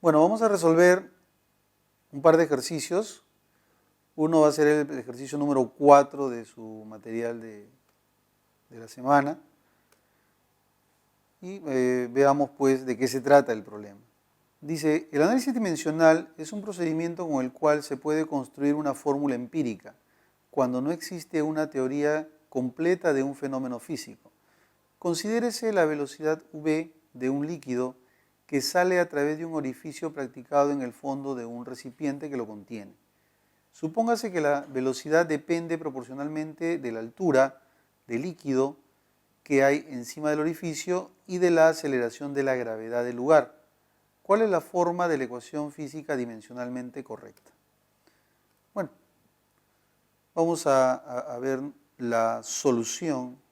Bueno, vamos a resolver un par de ejercicios. Uno va a ser el ejercicio número 4 de su material de la semana. Y veamos pues de qué se trata el problema. Dice, el análisis dimensional es un procedimiento con el cual se puede construir una fórmula empírica cuando no existe una teoría completa de un fenómeno físico. Considérese la velocidad v de un líquido que sale a través de un orificio practicado en el fondo de un recipiente que lo contiene. Supóngase que la velocidad depende proporcionalmente de la altura del líquido que hay encima del orificio y de la aceleración de la gravedad del lugar. ¿Cuál es la forma de la ecuación física dimensionalmente correcta? Bueno, vamos a ver la solución.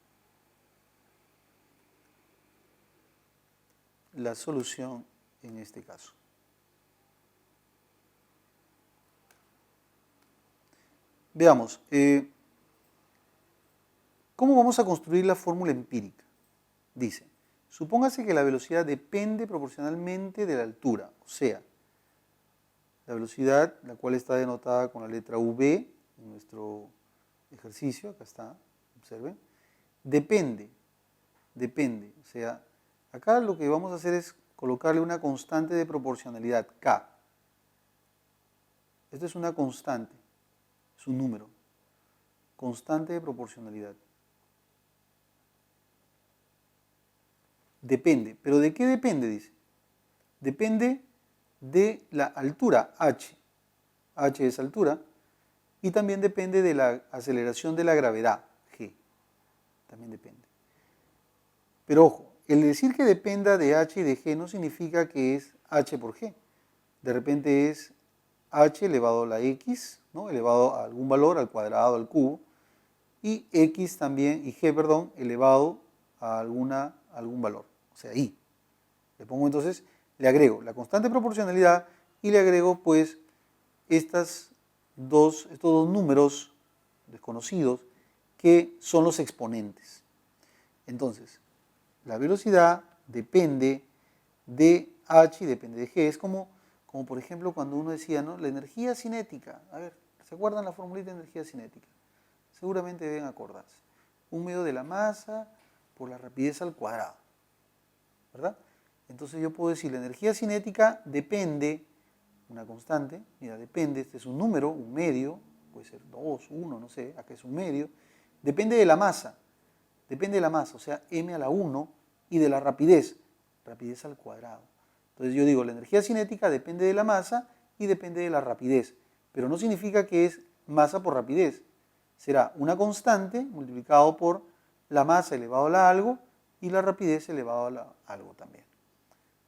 La solución en este caso. Veamos, ¿cómo vamos a construir la fórmula empírica? Dice, supóngase que la velocidad depende proporcionalmente de la altura, o sea, la velocidad, la cual está denotada con la letra v en nuestro ejercicio, acá está, observen, depende, o sea, acá lo que vamos a hacer es colocarle una constante de proporcionalidad, k. Esto es una constante, es un número, constante de proporcionalidad. Depende, ¿pero de qué depende? Dice. Depende de la altura, h. H es altura, y también depende de la aceleración de la gravedad, g. También depende. Pero ojo, el decir que dependa de h y de g no significa que es h por g. De repente es h elevado a la x, ¿no? Elevado a algún valor, al cuadrado, al cubo, y x también, y g, perdón, elevado a algún valor, o sea, i. Le pongo entonces, le agrego la constante de proporcionalidad y le agrego pues estos dos números desconocidos que son los exponentes. Entonces, la velocidad depende de h y depende de g. Es como por ejemplo cuando uno decía, ¿no? La energía cinética. A ver, ¿se acuerdan la formulita de energía cinética? Seguramente deben acordarse. Un medio de la masa por la rapidez al cuadrado, ¿verdad? Entonces yo puedo decir, la energía cinética depende, una constante, mira, depende, este es un número, un medio, puede ser 2, 1, no sé, acá es un medio, depende de la masa, o sea, m a la 1, y de la rapidez, rapidez al cuadrado. Entonces yo digo, la energía cinética depende de la masa y depende de la rapidez, pero no significa que es masa por rapidez. Será una constante multiplicado por la masa elevado a la algo y la rapidez elevado a la algo también.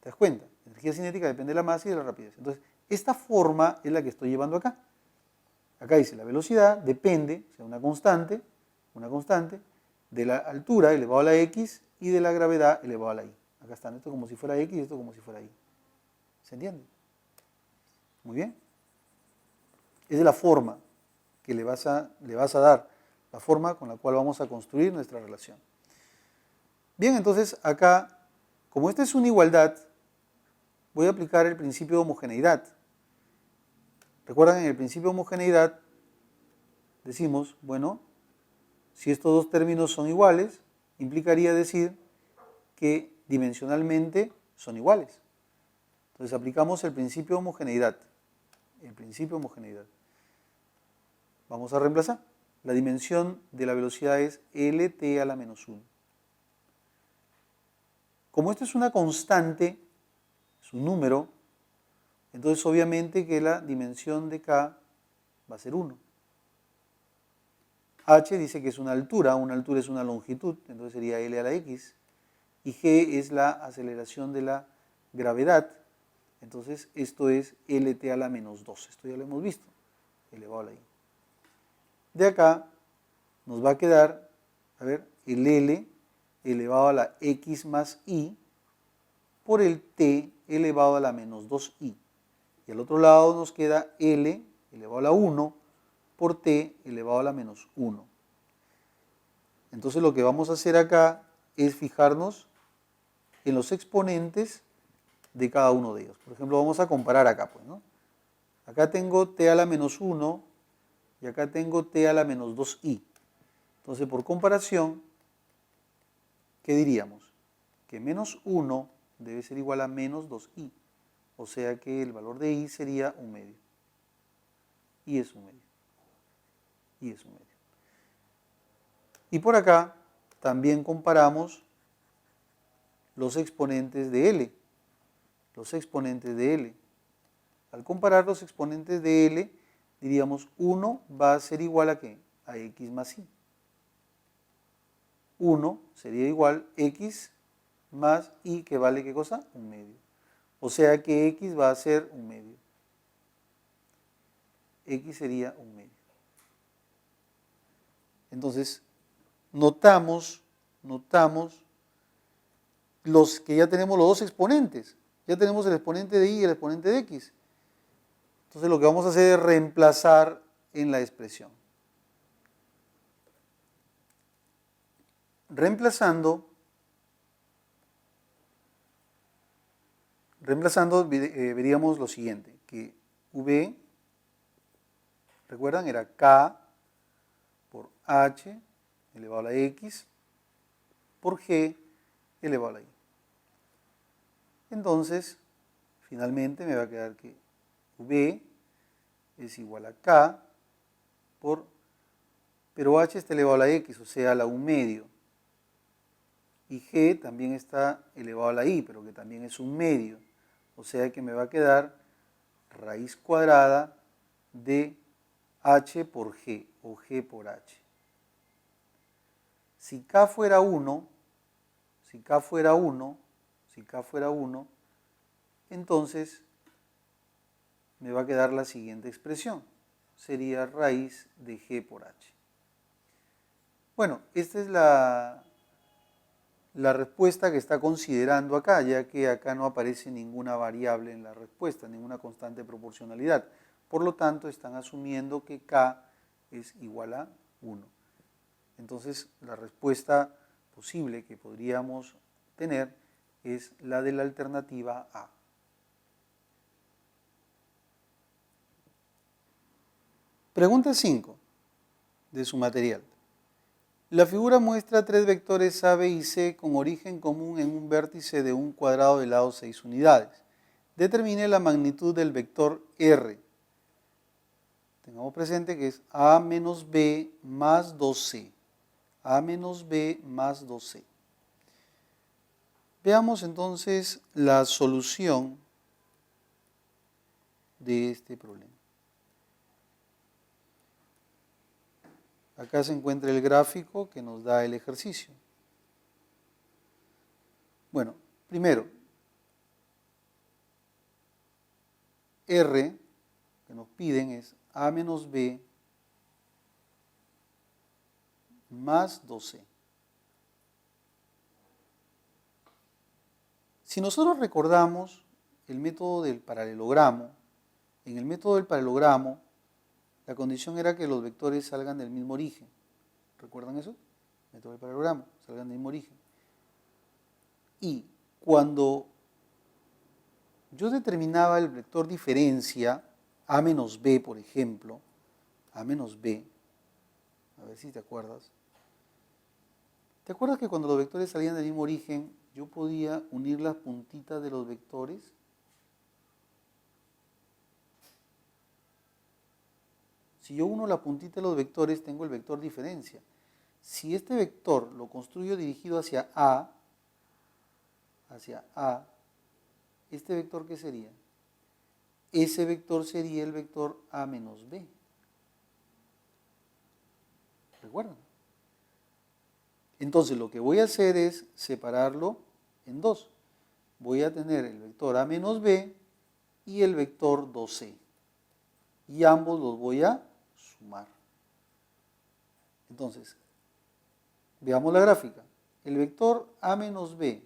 ¿Te das cuenta? La energía cinética depende de la masa y de la rapidez. Entonces, esta forma es la que estoy llevando acá. Acá dice, la velocidad depende, o sea, una constante, de la altura elevado a la x y de la gravedad elevado a la y. Acá están, esto como si fuera x y esto como si fuera y. ¿Se entiende? Muy bien. Esa es la forma que le vas a dar, la forma con la cual vamos a construir nuestra relación. Bien, entonces acá, como esta es una igualdad, voy a aplicar el principio de homogeneidad. ¿Recuerdan? En el principio de homogeneidad decimos, bueno, si estos dos términos son iguales, implicaría decir que dimensionalmente son iguales. Entonces aplicamos el principio de homogeneidad. Vamos a reemplazar. La dimensión de la velocidad es Lt a la menos 1. Como esto es una constante, es un número, entonces obviamente que la dimensión de K va a ser 1. H dice que es una altura es una longitud, entonces sería L a la X. Y G es la aceleración de la gravedad, entonces esto es Lt a la menos 2. Esto ya lo hemos visto, elevado a la I. De acá nos va a quedar, a ver, el L elevado a la X más I por el T elevado a la menos 2I. Y al otro lado nos queda L elevado a la 1 por T elevado a la menos 1. Entonces lo que vamos a hacer acá es fijarnos en los exponentes de cada uno de ellos. Por ejemplo, vamos a comparar acá, pues, ¿no? Acá tengo t a la menos 1 y acá tengo t a la menos 2i. Entonces, por comparación, ¿qué diríamos? Que menos 1 debe ser igual a menos 2i. O sea que el valor de i sería 1/2. Y es 1/2. Y es 1/2. Y por acá también comparamos los exponentes de L. Los exponentes de L. Al comparar los exponentes de L, diríamos 1 va a ser igual a ¿qué? A x más y. 1 sería igual a x más y, que vale ¿qué cosa? 1/2. O sea que x va a ser 1/2. X sería 1/2. Entonces, notamos los que ya tenemos los dos exponentes. Ya tenemos el exponente de y y el exponente de x. Entonces lo que vamos a hacer es reemplazar en la expresión. Reemplazando veríamos lo siguiente, que v, ¿recuerdan? Era k por h elevado a la x por g elevado a la y. Entonces, finalmente me va a quedar que v es igual a k pero h está elevado a la x, o sea, a la 1/2. Y g también está elevado a la y, pero que también es 1/2. O sea que me va a quedar raíz cuadrada de h por g, o g por h. Si k fuera 1, entonces me va a quedar la siguiente expresión. Sería raíz de g por h. Bueno, esta es la respuesta que está considerando acá, ya que acá no aparece ninguna variable en la respuesta, ninguna constante de proporcionalidad. Por lo tanto, están asumiendo que k es igual a 1. Entonces, la respuesta posible que podríamos tener es la de la alternativa A. Pregunta 5 de su material. La figura muestra tres vectores A, B y C con origen común en un vértice de un cuadrado de lado 6 unidades. Determine la magnitud del vector R. Tengamos presente que es A menos B más 2C. A menos B más 2C. Veamos entonces la solución de este problema. Acá se encuentra el gráfico que nos da el ejercicio. Bueno, primero, R que nos piden es A menos B más 2C. Si nosotros recordamos el método del paralelogramo, en el método del paralelogramo, la condición era que los vectores salgan del mismo origen. ¿Recuerdan eso? Método del paralelogramo, salgan del mismo origen. Y cuando yo determinaba el vector diferencia, A menos B, por ejemplo, A menos B, a ver si te acuerdas. ¿Te acuerdas que cuando los vectores salían del mismo origen, yo podía unir las puntitas de los vectores? Si yo uno la puntita de los vectores, tengo el vector diferencia. Si este vector lo construyo dirigido hacia A, ¿este vector qué sería? Ese vector sería el vector A menos B. ¿Recuerdan? Entonces lo que voy a hacer es separarlo en dos. Voy a tener el vector A menos B y el vector 2C. Y ambos los voy a sumar. Entonces, veamos la gráfica. El vector A menos B,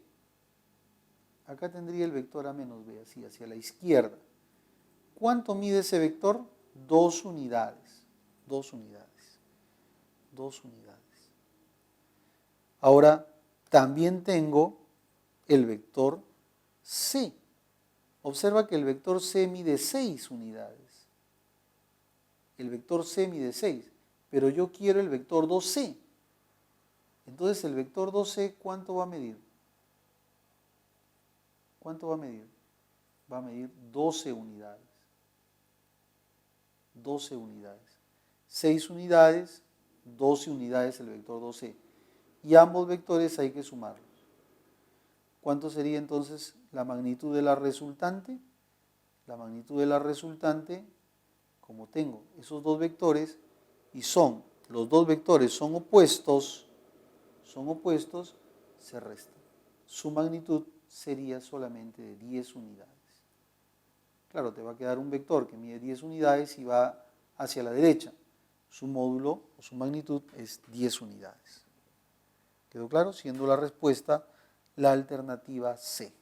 acá tendría el vector A menos B, así, hacia la izquierda. ¿Cuánto mide ese vector? 2 unidades. 2 unidades. 2 unidades. Ahora, también tengo el vector C. Observa que el vector C mide 6 unidades. El vector C mide 6, pero yo quiero el vector 2C. Entonces, el vector 2C, ¿cuánto va a medir? ¿Cuánto va a medir? Va a medir 12 unidades. 12 unidades. 6 unidades, 12 unidades el vector 2C. Y ambos vectores hay que sumarlos. ¿Cuánto sería entonces la magnitud de la resultante? La magnitud de la resultante, como tengo esos dos vectores y los dos vectores son opuestos, se restan. Su magnitud sería solamente de 10 unidades. Claro, te va a quedar un vector que mide 10 unidades y va hacia la derecha. Su módulo o su magnitud es 10 unidades. ¿Quedó claro? Siendo la respuesta la alternativa C.